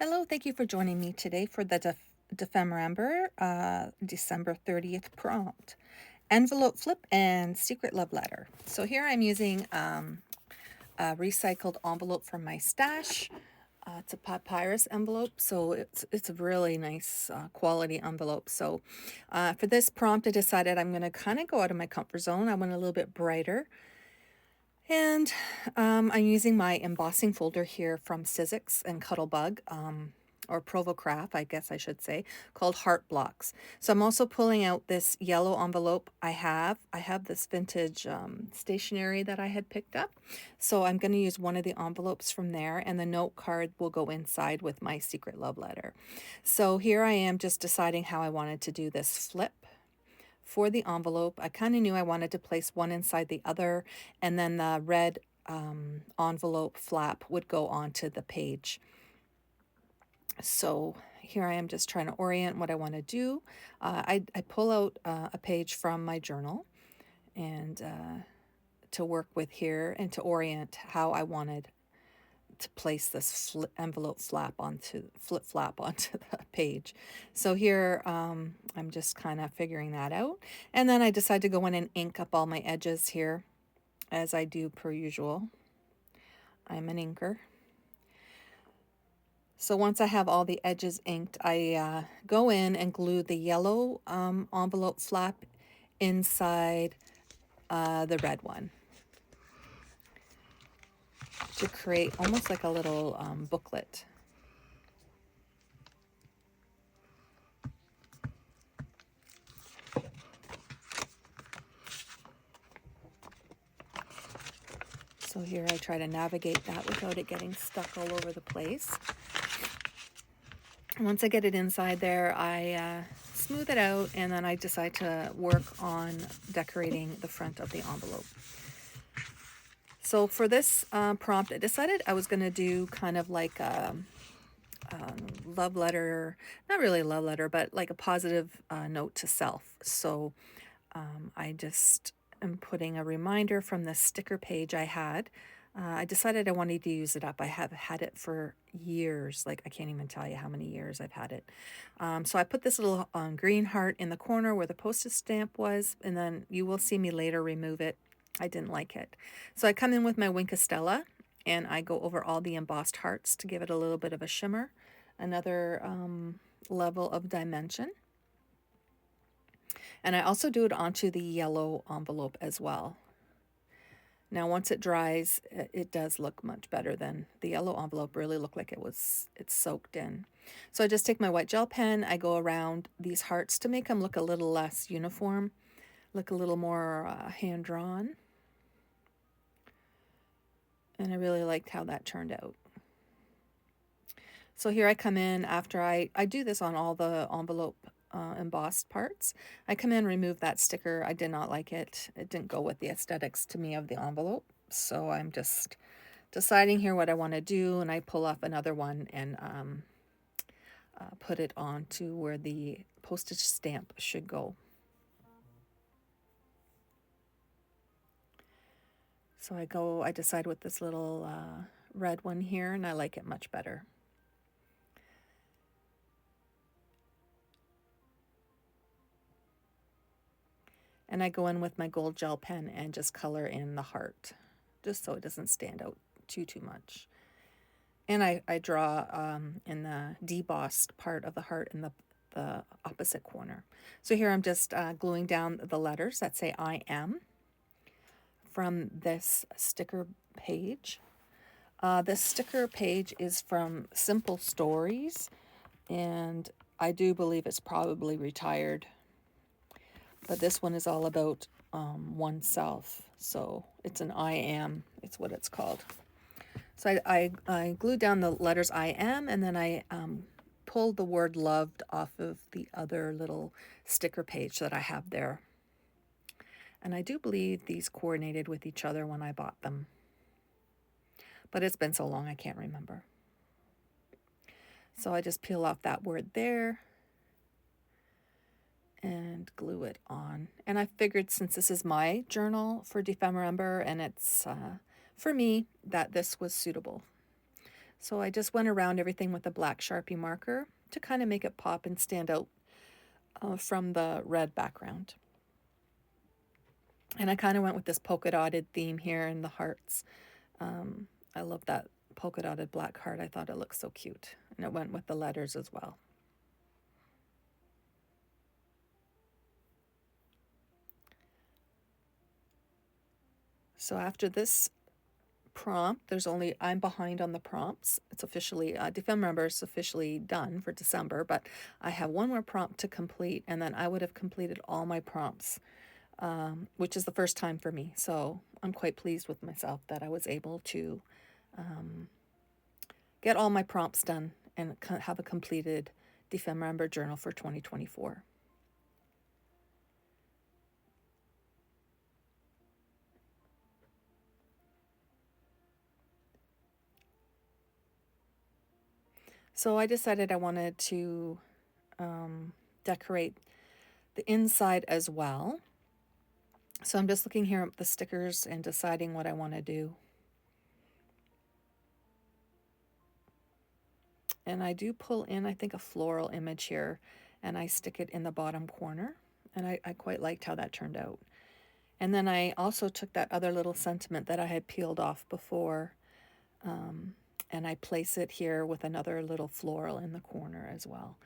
Hello, thank you for joining me today for the Defemember December 30th prompt. Envelope flip and secret love letter. So here I'm using a recycled envelope from my stash. It's a papyrus envelope, so it's a really nice quality envelope. So for this prompt, I decided I'm going to kind of go out of my comfort zone. I went a little bit brighter. And I'm using my embossing folder here from Sizzix and Cuttlebug, or Provocraft, I guess I should say, called Heart Blocks. So I'm also pulling out this yellow envelope I have. I have this vintage stationery that I had picked up. So I'm going to use one of the envelopes from there, and the note card will go inside with my secret love letter. So here I am just deciding how I wanted to do this flip. For the envelope, I kind of knew I wanted to place one inside the other, and then the red envelope flap would go onto the page. So here I am just trying to orient what I want to do. I pull out a page from my journal and to work with here and to orient how I wanted to place this envelope flip flap onto the page. So here I'm just kind of figuring that out. And then I decide to go in and ink up all my edges here as I do per usual. I'm an inker. So once I have all the edges inked, I go in and glue the yellow envelope flap inside the red one to create almost like a little booklet. So here I try to navigate that without it getting stuck all over the place. Once I get it inside there, I smooth it out, and then I decide to work on decorating the front of the envelope. So for this prompt, I decided I was going to do kind of like a love letter, not really a love letter, but like a positive note to self. So I just am putting a reminder from the sticker page I had. I decided I wanted to use it up. I have had it for years, like I can't even tell you how many years I've had it. So I put this little green heart in the corner where the postage stamp was, and then you will see me later remove it. I didn't like it. So I come in with my Wink of Stella, and I go over all the embossed hearts to give it a little bit of a shimmer, another level of dimension. And I also do it onto the yellow envelope as well. Now, once it dries, it does look much better than the yellow envelope really looked like it's soaked in. So I just take my white gel pen, I go around these hearts to make them look a little less uniform, look a little more hand-drawn. And I really liked how that turned out. So here I come in after I do this on all the envelope embossed parts. I come in, remove that sticker. I did not like it. It didn't go with the aesthetics to me of the envelope. So I'm just deciding here what I want to do, and I pull off another one and put it on to where the postage stamp should go. So I decide with this little red one here, and I like it much better. And I go in with my gold gel pen and just color in the heart, just so it doesn't stand out too much. And I draw in the debossed part of the heart in the opposite corner. So here I'm just gluing down the letters that say I am from this sticker page. This sticker page is from Simple Stories, and I do believe it's probably retired. But this one is all about oneself. So it's an I am, it's what it's called. So I glued down the letters I am, and then I pulled the word loved off of the other little sticker page that I have there. And I do believe these coordinated with each other when I bought them. But it's been so long I can't remember. So I just peel off that word there and glue it on. And I figured since this is my journal for Defemember and it's for me, that this was suitable. So I just went around everything with a black Sharpie marker to kind of make it pop and stand out from the red background. And I kind of went with this polka dotted theme here in the hearts. I love that polka dotted black heart. I thought it looked so cute. And it went with the letters as well. So after this prompt, I'm behind on the prompts. It's officially, December is officially done for December, but I have one more prompt to complete, and then I would have completed all my prompts, which is the first time for me. So I'm quite pleased with myself that I was able to get all my prompts done and have a completed December journal for 2024. So I decided I wanted to decorate the inside as well. So I'm just looking here at the stickers and deciding what I want to do. And I do pull in, I think, a floral image here, and I stick it in the bottom corner. And I quite liked how that turned out. And then I also took that other little sentiment that I had peeled off before, and I place it here with another little floral in the corner as well.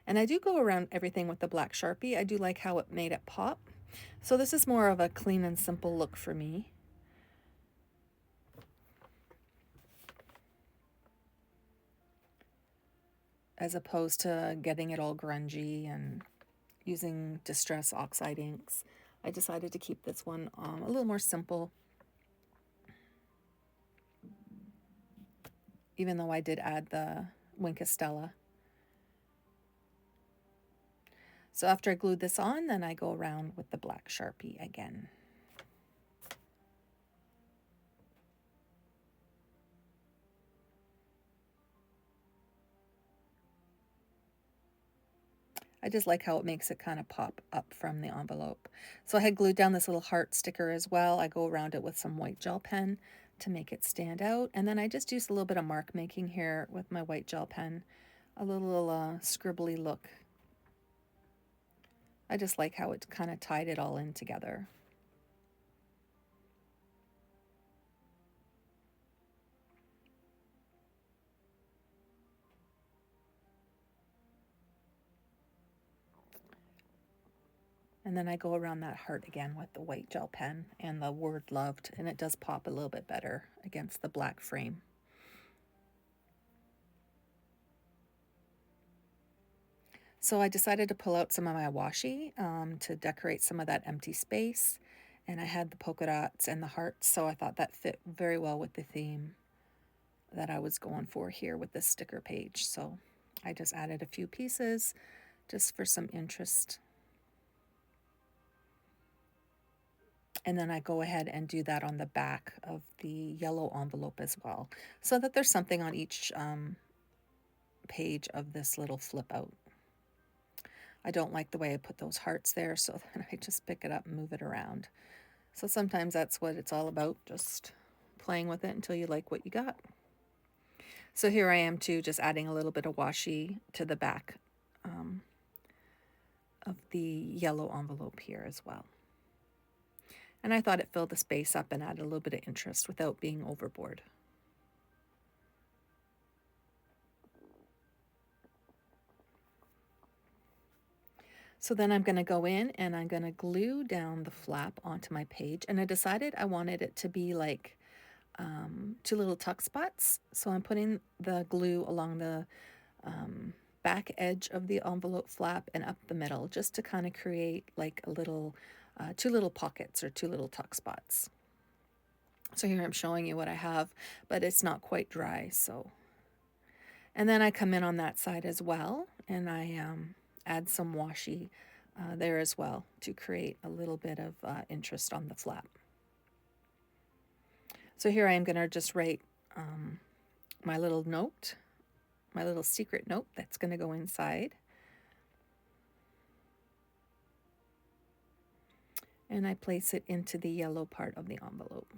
And I do go around everything with the black Sharpie. I do like how it made it pop. So this is more of a clean and simple look for me. As opposed to getting it all grungy and using Distress Oxide inks. I decided to keep this one a little more simple, even though I did add the Wink of Stella. So after I glued this on, then I go around with the black Sharpie again. I just like how it makes it kind of pop up from the envelope. So I had glued down this little heart sticker as well. I go around it with some white gel pen to make it stand out. And then I just use a little bit of mark making here with my white gel pen. A little scribbly look. I just like how it kind of tied it all in together. And then I go around that heart again with the white gel pen and the word loved, and it does pop a little bit better against the black frame. So I decided to pull out some of my washi to decorate some of that empty space. And I had the polka dots and the hearts, so I thought that fit very well with the theme that I was going for here with this sticker page. So I just added a few pieces just for some interest. And then I go ahead and do that on the back of the yellow envelope as well, so that there's something on each page of this little flip out. I don't like the way I put those hearts there, so then I just pick it up and move it around. So sometimes that's what it's all about, just playing with it until you like what you got. So here I am too, just adding a little bit of washi to the back of the yellow envelope here as well. And I thought it filled the space up and added a little bit of interest without being overboard. So then I'm going to go in and I'm going to glue down the flap onto my page. And I decided I wanted it to be like two little tuck spots. So I'm putting the glue along the back edge of the envelope flap and up the middle, just to kind of create like a little, two little pockets or two little tuck spots. So here I'm showing you what I have, but it's not quite dry. So, and then I come in on that side as well, and I add some washi there as well to create a little bit of interest on the flap. So here I am going to just write my little note, my little secret note that's going to go inside. And I place it into the yellow part of the envelope.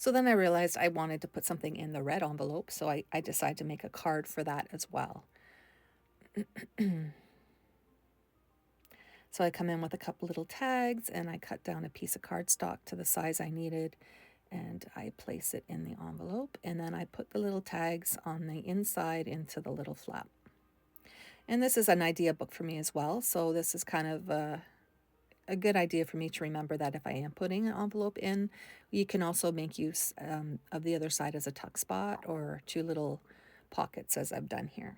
So then I realized I wanted to put something in the red envelope, so I decided to make a card for that as well. So I come in with a couple little tags, and I cut down a piece of cardstock to the size I needed, and I place it in the envelope, and then I put the little tags on the inside into the little flap. And this is an idea book for me as well, so this is kind of a good idea for me to remember that if I am putting an envelope in, you can also make use of the other side as a tuck spot or two little pockets as I've done here.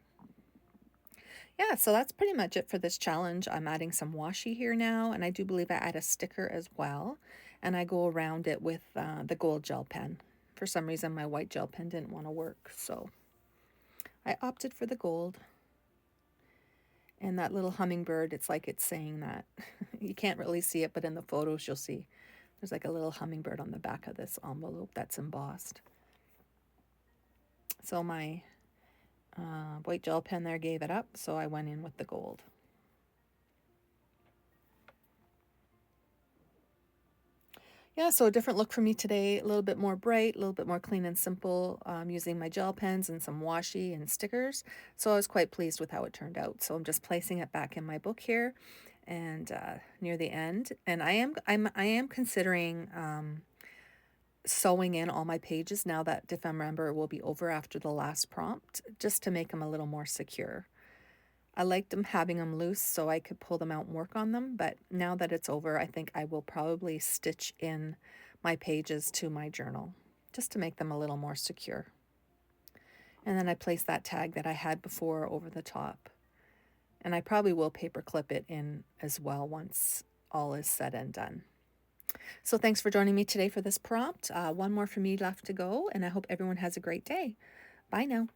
Yeah, so that's pretty much it for this challenge. I'm adding some washi here now, and I do believe I add a sticker as well, and I go around it with the gold gel pen. For some reason, my white gel pen didn't want to work, so I opted for the gold. And that little hummingbird, it's like it's saying that. You can't really see it, but in the photos you'll see there's like a little hummingbird on the back of this envelope that's embossed. So my white gel pen there gave it up, so I went in with the gold. Yeah, so a different look for me today, a little bit more bright, a little bit more clean and simple, using my gel pens and some washi and stickers. So I was quite pleased with how it turned out. So I'm just placing it back in my book here, and near the end. And I am considering sewing in all my pages now that December will be over after the last prompt, just to make them a little more secure. I liked them having them loose so I could pull them out and work on them, but now that it's over, I think I will probably stitch in my pages to my journal just to make them a little more secure. And then I place that tag that I had before over the top. And I probably will paper clip it in as well once all is said and done. So thanks for joining me today for this prompt. One more for me left to go, and I hope everyone has a great day. Bye now.